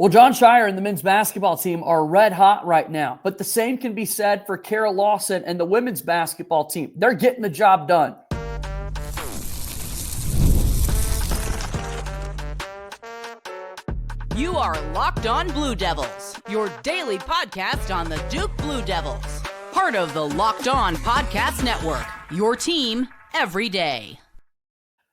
Well, John Shire and the men's basketball team are red hot right now, but the same can be said for Kara Lawson and the women's basketball team. They're getting the job done. You are Locked On Blue Devils, your daily podcast on the Duke Blue Devils. Part of the Locked On Podcast Network, your team every day.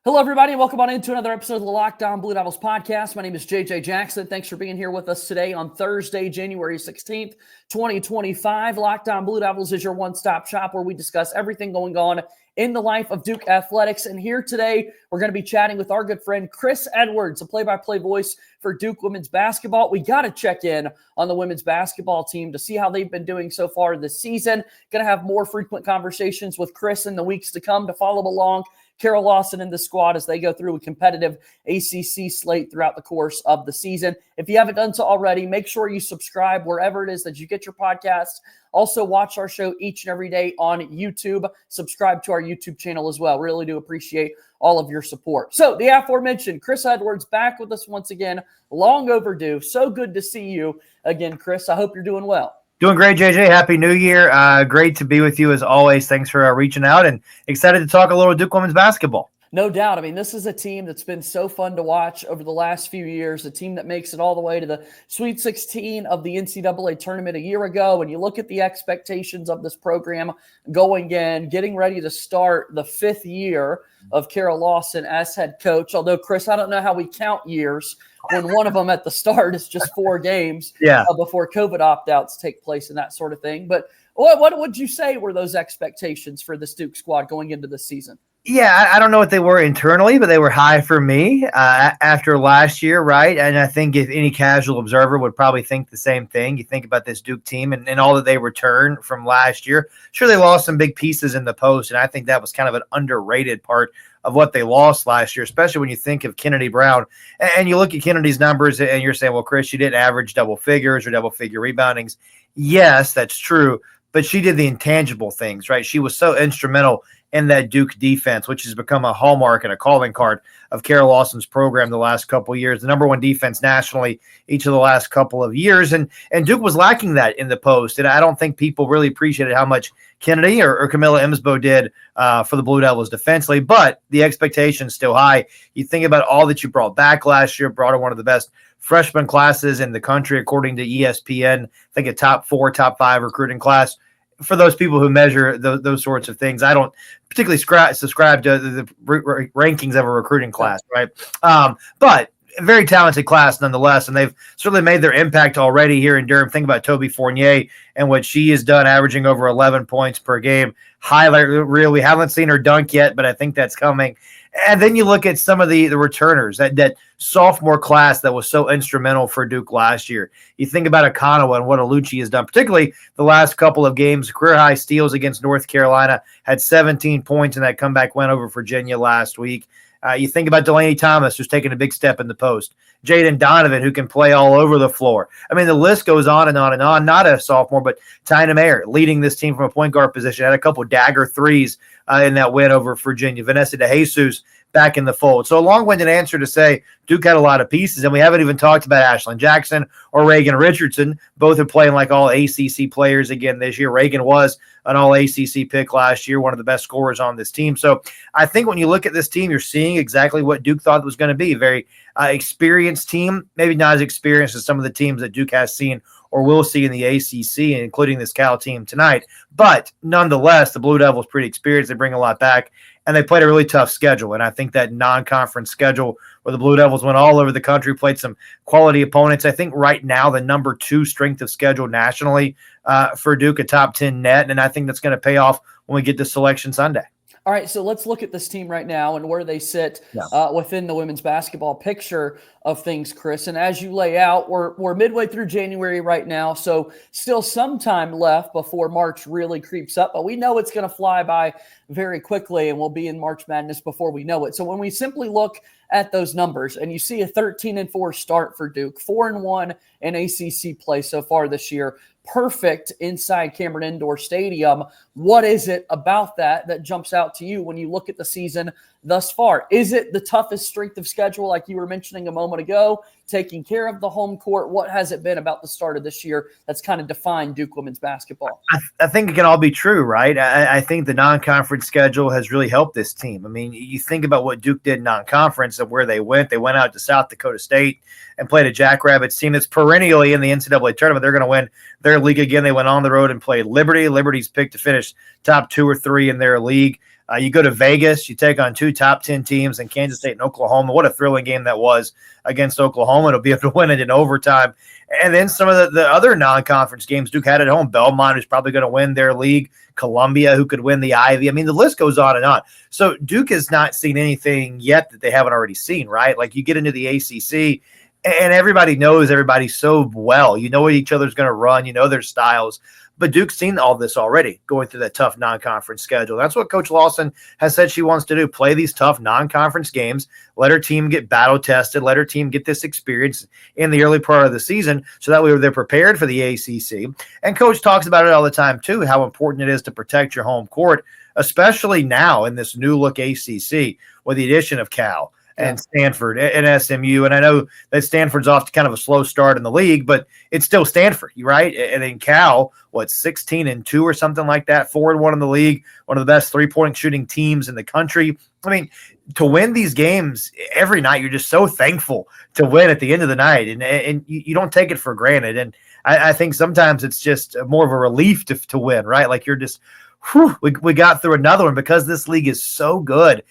Hello, everybody, and welcome on into another episode of the Locked On Blue Devils podcast. My name is JJ Jackson. Thanks for being here with us today on Thursday, January 16th, 2025. Locked On Blue Devils is your one-stop shop where we discuss everything going on in the life of Duke athletics. And here today, we're going to be chatting with our good friend Chris Edwards, a play-by-play voice for Duke women's basketball. We got to check in on the women's basketball team to see how they've been doing so far this season. Going to have more frequent conversations with Chris in the weeks to come to follow along Kara Lawson and the squad as they go through a competitive ACC slate throughout the course of the season. If you haven't done so already, make sure you subscribe wherever it is that you get your podcasts. Also, watch our show each and every day on YouTube. Subscribe to our YouTube channel as well. Really do appreciate all of your support. So, the aforementioned Chris Edwards back with us once again. Long overdue. So good to see you again, Chris. I hope you're doing well. Doing great, JJ. Happy New Year. Great to be with you as always. Thanks for reaching out and excited to talk a little Duke women's basketball. No doubt. I mean, this is a team that's been so fun to watch over the last few years, a team that makes it all the way to the Sweet 16 of the NCAA tournament a year ago. And you look at the expectations of this program going in, getting ready to start the fifth year of Kara Lawson as head coach. Although, Chris, I don't know how we count years when one of them at the start is just 4 games before COVID opt-outs take place and that sort of thing. But what would you say were those expectations for this Duke squad going into the season? Yeah, I don't know what they were internally, but they were high for me after last year, right? And I think if any casual observer would probably think the same thing. You think about this Duke team and all that they returned from last year. Sure, they lost some big pieces in the post, and I think that was kind of an underrated part of what they lost last year, especially when you think of Kennedy Brown. And you look at Kennedy's numbers, and you're saying, well, Chris, she didn't average double figures or double-figure reboundings. Yes, that's true, but she did the intangible things, right? She was so instrumental in that Duke defense, which has become a hallmark and a calling card of Kara Lawson's program the last couple of years, the number one defense nationally each of the last couple of years. And Duke was lacking that in the post. And I don't think people really appreciated how much Kennedy or Camilla Emsbo did for the Blue Devils defensively, but the expectation's still high. You think about all that you brought back last year, brought in one of the best freshman classes in the country, according to ESPN, I think a top 4, top 5 recruiting class. For those people who measure those sorts of things, I don't particularly subscribe to the rankings of a recruiting class, right? But a very talented class nonetheless, and they've certainly made their impact already here in Durham. Think about Toby Fournier and what she has done, averaging over 11 points per game. Highlight reel. We haven't seen her dunk yet, but I think that's coming. And then you look at some of the returners, that sophomore class that was so instrumental for Duke last year. You think about Akanawa and what Alucci has done, particularly the last couple of games, career-high steals against North Carolina, had 17 points in that comeback win over Virginia last week. You think about Delaney Thomas, who's taken a big step in the post. Jaden Donovan, who can play all over the floor. I mean, the list goes on and on and on. Not a sophomore, but Tyna Mayer leading this team from a point guard position. Had a couple dagger threes in that win over Virginia. Vanessa DeJesus back in the fold. So a long-winded answer to say Duke had a lot of pieces, and we haven't even talked about Ashlyn Jackson or Reagan Richardson. Both are playing like all ACC players again this year. Reagan was an all-ACC pick last year, one of the best scorers on this team. So I think when you look at this team, you're seeing exactly what Duke thought it was going to be. A very experienced team, maybe not as experienced as some of the teams that Duke has seen or will see in the ACC, including this Cal team tonight. But nonetheless, the Blue Devils pretty experienced. They bring a lot back, and they played a really tough schedule. And I think that non-conference schedule where the Blue Devils went all over the country, played some quality opponents. I think right now the number 2 strength of schedule nationally for Duke, a top 10 net, and I think that's going to pay off when we get to Selection Sunday. All right, so let's look at this team right now and where they sit within the women's basketball picture of things, Chris. And as you lay out, we're midway through January right now, so still some time left before March really creeps up. But we know it's going to fly by very quickly, and we'll be in March Madness before we know it. So when we simply look at those numbers and you see a 13-4 start for Duke, 4-1 in ACC play so far this year, perfect inside Cameron Indoor Stadium. What is it about that jumps out to you when you look at the season thus far. Is it the toughest strength of schedule, like you were mentioning a moment ago, taking care of the home court? What has it been about the start of this year that's kind of defined Duke women's basketball? I think it can all be true, right? I think the non-conference schedule has really helped this team. I mean, you think about what Duke did non-conference and where they went. They went out to South Dakota State and played a Jackrabbits team that's perennially in the NCAA tournament. They're going to win their league again. They went on the road and played Liberty. Liberty's picked to finish top 2 or 3 in their league. You go to Vegas, you take on 2 top 10 teams in Kansas State and Oklahoma. What a thrilling game that was against Oklahoma. It'll be able to win it in overtime. And then some of the other non-conference games Duke had at home. Belmont, who's probably going to win their league. Columbia, who could win the Ivy. I mean, the list goes on and on. So Duke has not seen anything yet that they haven't already seen, right? Like you get into the ACC, and everybody knows everybody so well. You know what each other's going to run. You know their styles. But Duke's seen all this already going through that tough non-conference schedule. That's what Coach Lawson has said she wants to do, play these tough non-conference games, let her team get battle-tested, let her team get this experience in the early part of the season so that way they're prepared for the ACC. And Coach talks about it all the time, too, how important it is to protect your home court, especially now in this new-look ACC with the addition of Cal and Stanford and SMU. And I know that Stanford's off to kind of a slow start in the league, but it's still Stanford, right? And then Cal, 16-2 or something like that, 4-1 in the league, one of the best three-point shooting teams in the country. I mean, to win these games every night, you're just so thankful to win at the end of the night, and you don't take it for granted. And I think sometimes it's just more of a relief to win, right? Like you're just, we got through another one because this league is so good.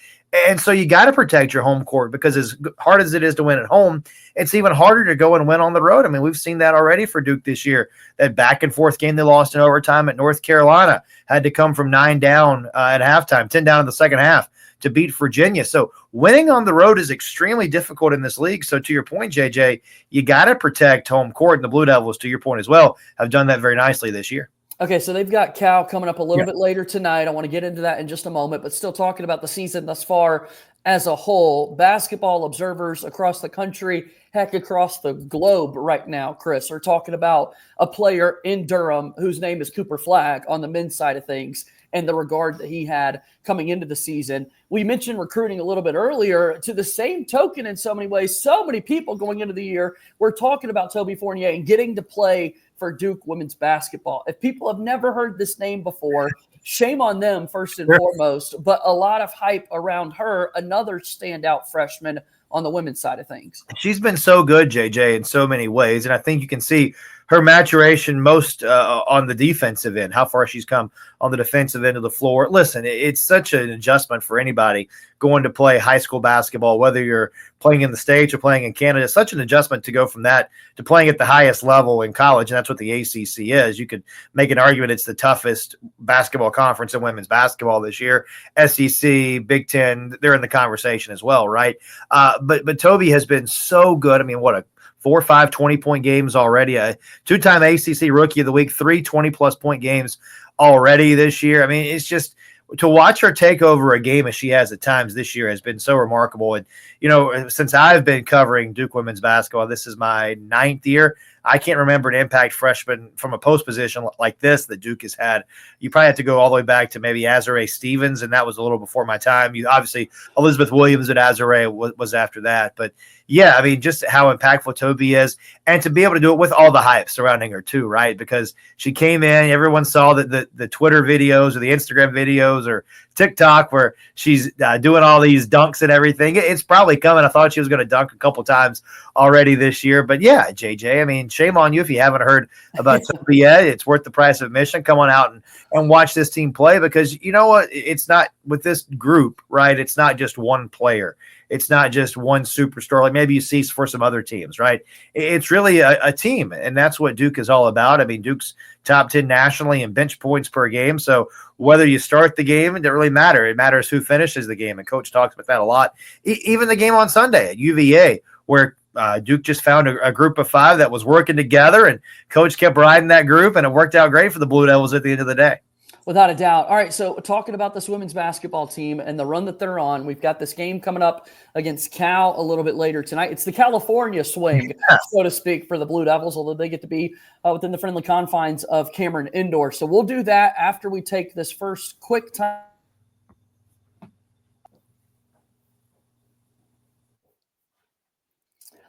And so you got to protect your home court because as hard as it is to win at home, it's even harder to go and win on the road. I mean, we've seen that already for Duke this year. That back and forth game they lost in overtime at North Carolina had to come from 9 down at halftime, 10 down in the second half to beat Virginia. So winning on the road is extremely difficult in this league. So to your point, JJ, you got to protect home court, and the Blue Devils, to your point as well, have done that very nicely this year. Okay, so they've got Cal coming up a little bit later tonight. I want to get into that in just a moment, but still talking about the season thus far as a whole. Basketball observers across the country, heck, across the globe right now, Chris, are talking about a player in Durham whose name is Cooper Flagg on the men's side of things and the regard that he had coming into the season. We mentioned recruiting a little bit earlier. To the same token, in so many ways, so many people going into the year, we're talking about Toby Fournier and getting to play for Duke women's basketball. If people have never heard this name before, shame on them first and foremost, but a lot of hype around her, another standout freshman on the women's side of things. She's been so good, JJ, in so many ways, and I think you can see her maturation most on the defensive end, how far she's come on the defensive end of the floor. Listen, it's such an adjustment for anybody going to play high school basketball, whether you're playing in the States or playing in Canada. It's such an adjustment to go from that to playing at the highest level in college, and that's what the ACC is. You could make an argument it's the toughest basketball conference in women's basketball this year. SEC, Big Ten, they're in the conversation as well, right? But Toby has been so good. I mean, what a 4 or 5 20-point games already, a 2-time ACC Rookie of the Week, 3 20-plus point games already this year. I mean, it's just to watch her take over a game as she has at times this year has been so remarkable. And, you know, since I've been covering Duke women's basketball, this is my 9th year. I can't remember an impact freshman from a post position like this that Duke has had. You probably have to go all the way back to maybe Azare Stevens, and that was a little before my time. Obviously, Elizabeth Williams at Azare was after that. But, yeah, I mean, just how impactful Toby is, and to be able to do it with all the hype surrounding her too, right? Because she came in, everyone saw the Twitter videos or the Instagram videos or TikTok where she's doing all these dunks and everything. It's probably coming. I thought she was going to dunk a couple times already this year. But, yeah, JJ, I mean, shame on you if you haven't heard about Toby yet. It's worth the price of admission. Come on out and watch this team play because you know what? It's not with this group, right? It's not just one player. It's not just one superstar like maybe you see for some other teams, right? It's really a team, and that's what Duke is all about. I mean, Duke's top 10 nationally in bench points per game. So whether you start the game, it doesn't really matter. It matters who finishes the game, and Coach talks about that a lot. Even the game on Sunday at UVA where Duke just found a group of 5 that was working together, and Coach kept riding that group, and it worked out great for the Blue Devils at the end of the day. Without a doubt. All right, so talking about this women's basketball team and the run that they're on, we've got this game coming up against Cal a little bit later tonight. It's the California swing, so to speak, for the Blue Devils, although they get to be within the friendly confines of Cameron Indoor. So we'll do that after we take this first quick time.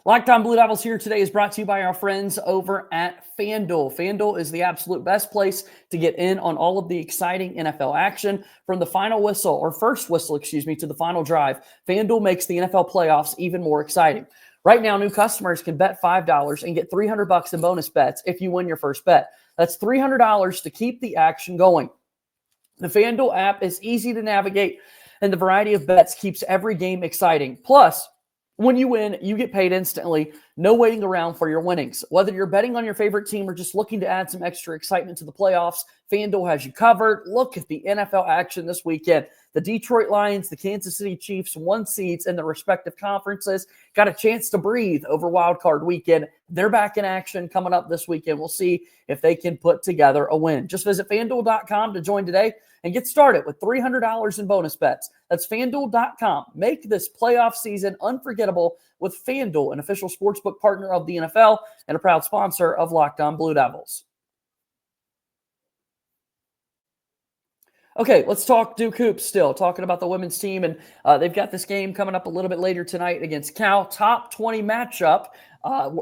Locked On Blue Devils here today is brought to you by our friends over at FanDuel. FanDuel is the absolute best place to get in on all of the exciting NFL action. From the final whistle, or first whistle, to the final drive, FanDuel makes the NFL playoffs even more exciting. Right now, new customers can bet $5 and get $300 in bonus bets if you win your first bet. That's $300 to keep the action going. The FanDuel app is easy to navigate, and the variety of bets keeps every game exciting. Plus, when you win, you get paid instantly. No waiting around for your winnings. Whether you're betting on your favorite team or just looking to add some extra excitement to the playoffs, FanDuel has you covered. Look at the NFL action this weekend. The Detroit Lions, the Kansas City Chiefs, 1 seeds in their respective conferences, got a chance to breathe over Wild Card weekend. They're back in action coming up this weekend. We'll see if they can put together a win. Just visit FanDuel.com to join today and get started with $300 in bonus bets. That's FanDuel.com. Make this playoff season unforgettable with FanDuel, an official sportsbook partner of the NFL and a proud sponsor of Locked On Blue Devils. Okay, let's talk Duke Hoops still, talking about the women's team. And they've got this game coming up a little bit later tonight against Cal. Top 20 matchup.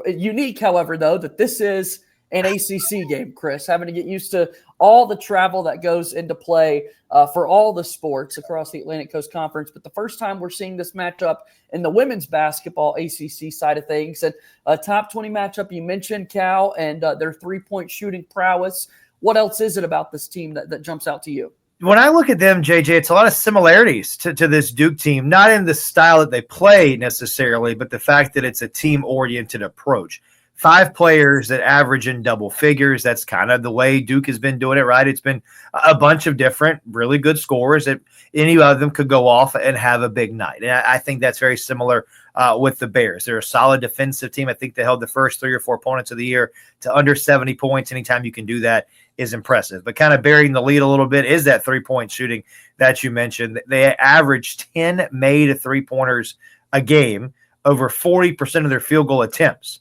Unique, however, though, that this is an ACC game, Chris, having to get used to all the travel that goes into play for all the sports across the Atlantic Coast Conference. But the first time we're seeing this matchup in the women's basketball ACC side of things. And a top 20 matchup, you mentioned Cal and their three-point shooting prowess. What else is it about this team that jumps out to you? When I look at them, JJ, it's a lot of similarities to this Duke team, not in the style that they play necessarily, but the fact that it's a team-oriented approach. 5 players that average in double figures. That's kind of the way Duke has been doing it, right? It's been a bunch of different, really good scorers that any of them could go off and have a big night. And I think that's very similar with the Bears. They're a solid defensive team. I think they held the first 3 or 4 opponents of the year to under 70 points. Anytime you can do that is impressive. But kind of burying the lead a little bit is that three-point shooting that you mentioned. They averaged 10 made three-pointers a game, over 40% of their field goal attempts.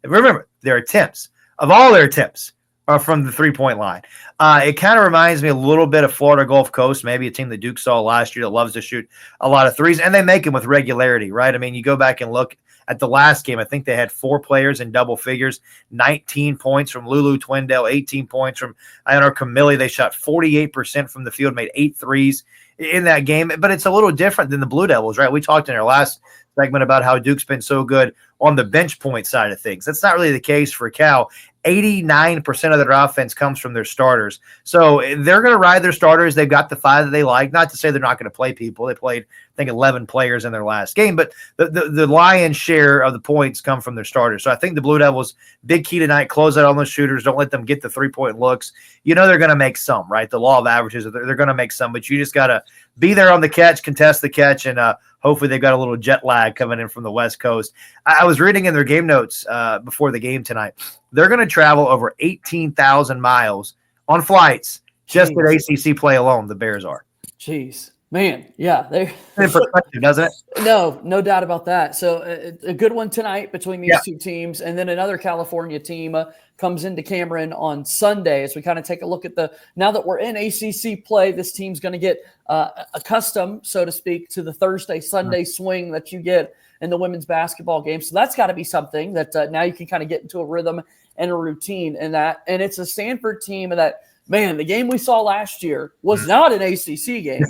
Remember, their attempts, of all their attempts, are from the three-point line. It kind of reminds me a little bit of Florida Gulf Coast, maybe a team that Duke saw last year that loves to shoot a lot of threes, and they make them with regularity, right? I mean, you go back and look at the last game. I think they had 4 players in double figures, 19 points from Lulu Twindale, 18 points from Ionor Camilli. They shot 48% from the field, made 8 threes in that game. But it's a little different than the Blue Devils, right? We talked in our last segment about how Duke's been so good on the bench point side of things. That's not really the case for Cal. 89% of their offense comes from their starters. So they're going to ride their starters. They've got the 5 that they like. Not to say they're not going to play people. They played, I think, 11 players in their last game. But the lion's share of the points come from their starters. So I think the Blue Devils, big key tonight, close out on those shooters. Don't let them get the three-point looks. You know they're going to make some, right? The law of averages, they're going to make some. But you just got to be there on the catch, contest the catch, and hopefully they've got a little jet lag coming in from the West Coast. I was reading in their game notes before the game tonight. They're going to travel over 18,000 miles on flights just at ACC play alone, the Bears are. Jeez. Man, yeah. In perspective, doesn't it? No doubt about that. So a good one tonight between these two teams. And then another California team comes into Cameron on Sunday as we kind of take a look at now that we're in ACC play, this team's going to get accustomed, so to speak, to the Thursday-Sunday swing that you get in the women's basketball game. So that's got to be something that now you can kind of get into a rhythm and a routine in that. And it's a Stanford team that, man, the game we saw last year was not an ACC game,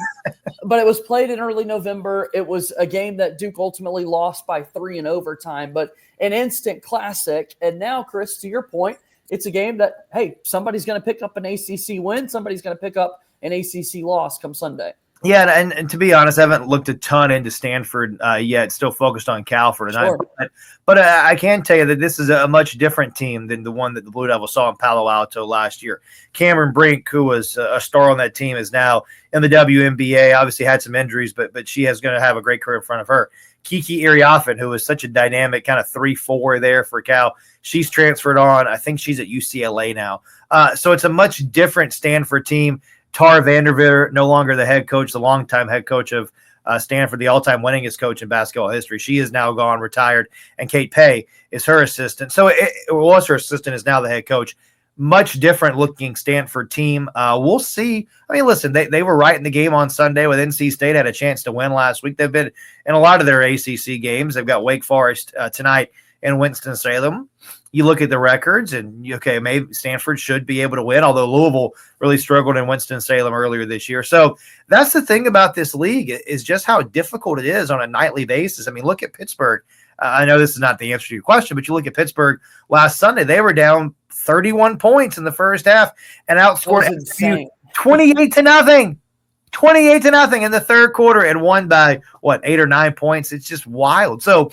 but it was played in early November. It was a game that Duke ultimately lost by 3 in overtime, but an instant classic. And now, Chris, to your point, it's a game that, hey, somebody's going to pick up an ACC win. Somebody's going to pick up an ACC loss come Sunday. Yeah, and to be honest, I haven't looked a ton into Stanford yet. Still focused on Cal for tonight. Sure. But I can tell you that this is a much different team than the one that the Blue Devils saw in Palo Alto last year. Cameron Brink, who was a star on that team, is now in the WNBA. Obviously had some injuries, but she is going to have a great career in front of her. Kiki Iriafen, who was such a dynamic kind of 3-4 there for Cal, she's transferred on. I think she's at UCLA now. So it's a much different Stanford team. Tar Vanderveer, no longer the head coach, the longtime head coach of Stanford, the all-time winningest coach in basketball history. She is now gone, retired, and Kate Pay is her assistant. So it was her assistant, is now the head coach. Much different looking Stanford team. We'll see. I mean, listen, they were right in the game on Sunday with NC State, had a chance to win last week. They've been in a lot of their ACC games. They've got Wake Forest tonight in Winston-Salem. You look at the records and, okay, maybe Stanford should be able to win, although Louisville really struggled in Winston-Salem earlier this year. So that's the thing about this league is just how difficult it is on a nightly basis. I mean, look at Pittsburgh. I know this is not the answer to your question, but you look at Pittsburgh last Sunday, they were down 31 points in the first half and outscored 28-0. 28-0 in the third quarter and won by 8 or 9 points. It's just wild. So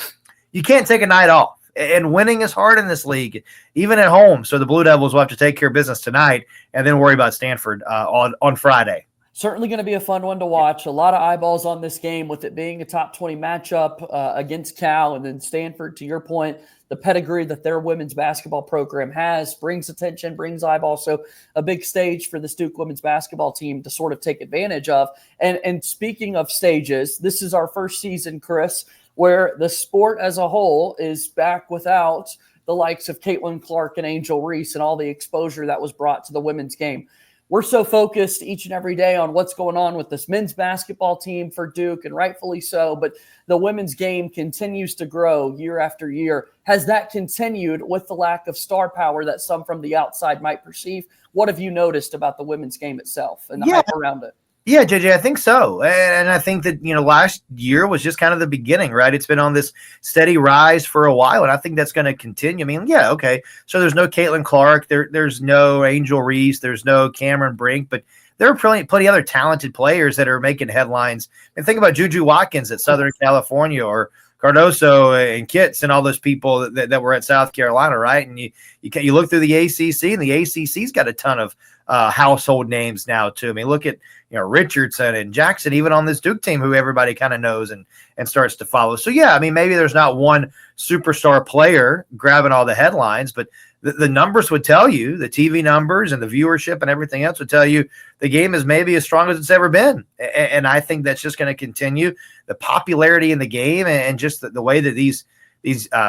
you can't take a night off, and winning is hard in this league, even at home. So the Blue Devils will have to take care of business tonight and then worry about Stanford on Friday. Certainly going to be a fun one to watch. A lot of eyeballs on this game with it being a top 20 matchup against Cal, and then Stanford, to your point, the pedigree that their women's basketball program has brings attention, brings eyeballs. So a big stage for this Duke women's basketball team to sort of take advantage of. And speaking of stages, this is our first season, Chris, where the sport as a whole is back without the likes of Caitlin Clark and Angel Reese and all the exposure that was brought to the women's game. We're so focused each and every day on what's going on with this men's basketball team for Duke, and rightfully so, but the women's game continues to grow year after year. Has that continued with the lack of star power that some from the outside might perceive? What have you noticed about the women's game itself and the hype around it? Yeah, JJ, I think so. And I think that, last year was just kind of the beginning, right? It's been on this steady rise for a while, and I think that's going to continue. I mean, yeah, okay. So there's no Caitlin Clark. There's no Angel Reese. There's no Cameron Brink. But there are plenty other talented players that are making headlines. And think about Juju Watkins at Southern California, or Cardoso and Kitts and all those people that were at South Carolina, right? And you look through the ACC, and the ACC's got a ton of household names now too. I mean, look at Richardson and Jackson, even on this Duke team, who everybody kind of knows and starts to follow. So yeah, I mean, maybe there's not one superstar player grabbing all the headlines, but the numbers would tell you, the TV numbers and the viewership and everything else would tell you the game is maybe as strong as it's ever been. And I think that's just going to continue. The popularity in the game and just the way that these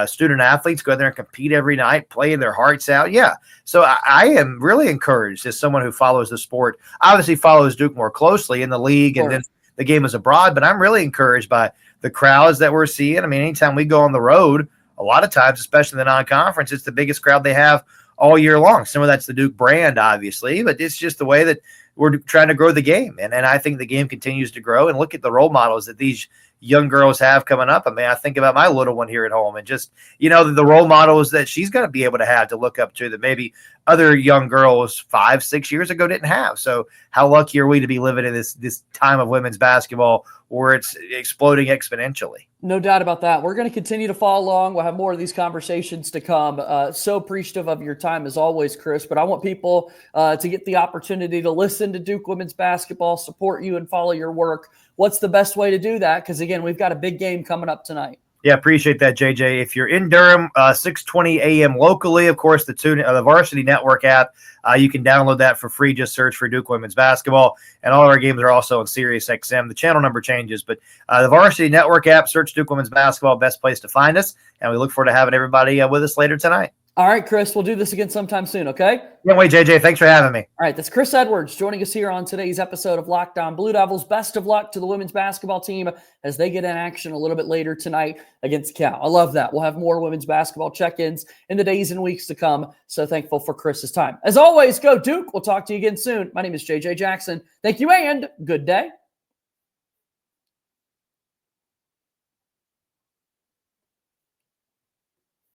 student athletes go there and compete every night, playing their hearts out. Yeah. So I am really encouraged as someone who follows the sport, obviously follows Duke more closely in the league and then the game is abroad, but I'm really encouraged by the crowds that we're seeing. I mean, anytime we go on the road, a lot of times, especially in the non-conference, it's the biggest crowd they have all year long. Some of that's the Duke brand, obviously, but it's just the way that we're trying to grow the game. And I think the game continues to grow. And look at the role models that these young girls have coming up. I mean, I think about my little one here at home and just, the role models that she's going to be able to have to look up to that maybe other young girls 5-6 years ago didn't have. So how lucky are we to be living in this time of women's basketball where it's exploding exponentially? No doubt about that. We're going to continue to follow along. We'll have more of these conversations to come. So appreciative of your time as always, Chris, but I want people to get the opportunity to listen to Duke women's basketball, support you, and follow your work. What's the best way to do that? Because, again, we've got a big game coming up tonight. Yeah, appreciate that, JJ. If you're in Durham, 6:20 a.m. locally, of course, the Varsity Network app, you can download that for free. Just search for Duke Women's Basketball. And all of our games are also on Sirius XM. The channel number changes, but the Varsity Network app, search Duke Women's Basketball, best place to find us. And we look forward to having everybody with us later tonight. All right, Chris, we'll do this again sometime soon, okay? Can't wait, JJ. Thanks for having me. All right, that's Chris Edwards joining us here on today's episode of Locked On Blue Devils. Best of luck to the women's basketball team as they get in action a little bit later tonight against Cal. I love that. We'll have more women's basketball check-ins in the days and weeks to come. So thankful for Chris's time. As always, go Duke. We'll talk to you again soon. My name is JJ Jackson. Thank you and good day.